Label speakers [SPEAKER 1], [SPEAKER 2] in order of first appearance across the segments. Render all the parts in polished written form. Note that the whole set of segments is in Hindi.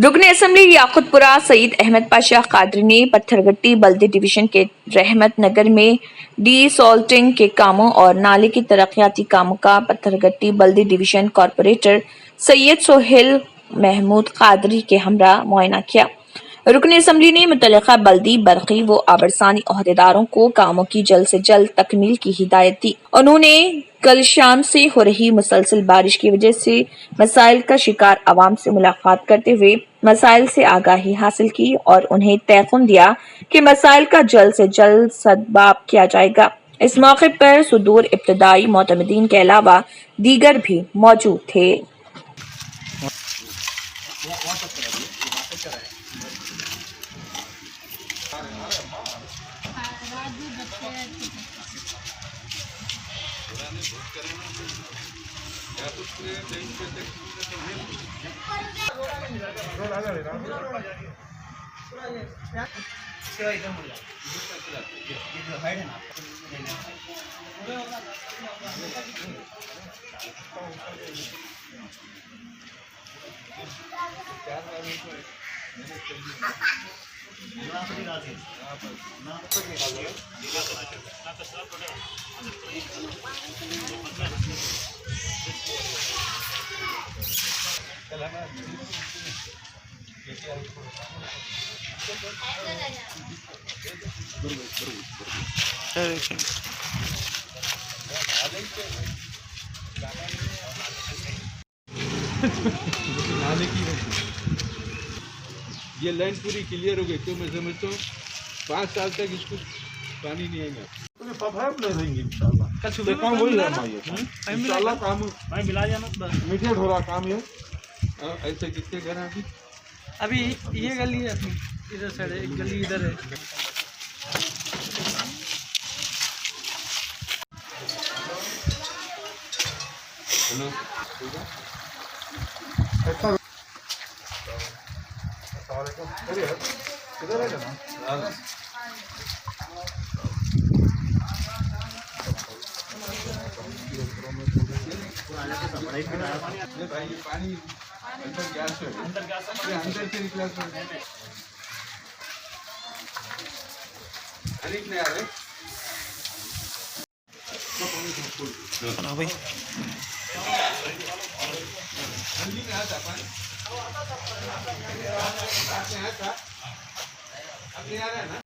[SPEAKER 1] रुकन असम्बली याकुतपुरा सईद अहमद पाशा कादरी ने पत्थरगट्टी बल्दी डिवीजन के रहमत नगर में डी-सॉल्टिंग के कामों और नाले की तरक्याती कामों का पत्थरगट्टी बल्दी डिवीजन कॉरपोरेटर सैयद सोहेल महमूद कादरी के हमरा मुआयना किया। रुकन असम्बली ने मुतल्लिका बल्दी बरकी व आबरसानी ओहदेदारों को कामों की जल्द से जल्द तकमील की हिदायत दी। उन्होंने कल शाम से हो रही मुसलसल बारिश की वजह से मसाइल का शिकार आवाम से मुलाकात करते हुए मसाइल से आगाही हासिल की और उन्हें तयक़ुन दिया कि मसाइल का जल्द से जल्द सद्बाब किया जाएगा। इस मौके पर सुदूर इब्तदाई मोतमदीन के अलावा दीगर भी मौजूद थे।
[SPEAKER 2] ये लाइन पूरी क्लियर हो गई तो मैं समझता हूँ 5 साल तक इसको पानी नहीं आएगा।
[SPEAKER 3] कल सुबह काम वही है इंशाल्लाह काम
[SPEAKER 2] मैं मिला जाना
[SPEAKER 3] मीडिएट हो रहा काम ये।
[SPEAKER 2] ऐसे कितने घर हैं
[SPEAKER 4] अभी ये गली है अपनी इधर साइड एक गली इधर है।
[SPEAKER 2] हेलो
[SPEAKER 3] किधर है ना
[SPEAKER 2] भाई ये पानी अंदर गैस है अंदर से निकला अनेक नहीं आ रहे
[SPEAKER 4] भाई
[SPEAKER 2] ठंडी में आता पानी अब नहीं आ रहा है ना।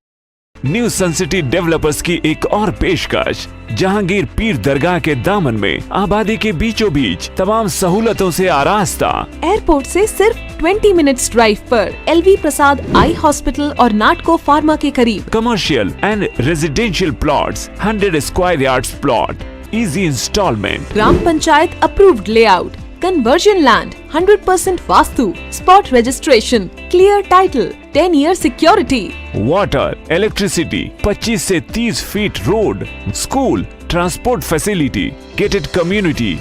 [SPEAKER 5] न्यू सन सिटी डेवलपर्स की एक और पेशकश जहांगीर पीर दरगाह के दामन में आबादी के बीचों बीच तमाम सहूलतों से आरास्ता।
[SPEAKER 6] एयरपोर्ट से सिर्फ 20 मिनट्स ड्राइव पर LV प्रसाद आई हॉस्पिटल और नाटको फार्मा के करीब।
[SPEAKER 5] Commercial and residential plots 100 square yards plot, easy installment,
[SPEAKER 6] gram panchayat approved layout, conversion land, 100% vastu, spot registration, clear title, 10 year security,
[SPEAKER 5] water, electricity, 25 से 30 feet road, school, transport facility, gated community.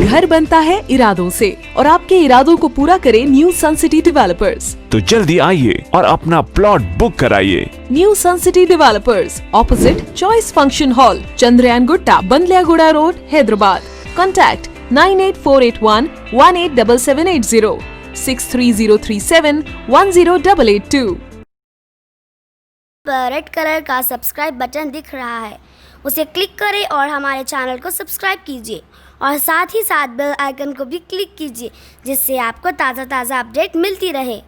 [SPEAKER 6] घर बनता है इरादों से और आपके इरादों को पूरा करे न्यू सन सिटी डेवलपर्स।
[SPEAKER 5] तो जल्दी आइए और अपना प्लॉट बुक कराइए।
[SPEAKER 6] New Sun City developers, opposite choice function hall, Chandrayangutta, Bandlaguda road, Hyderabad. Contact 9848118780 63037108882।
[SPEAKER 7] Red colour का सब्सक्राइब बटन दिख रहा है, उसे क्लिक करें और हमारे चैनल को सब्सक्राइब कीजिए और साथ ही साथ बेल आइकन को भी क्लिक कीजिए जिससे आपको ताज़ा अपडेट मिलती रहे।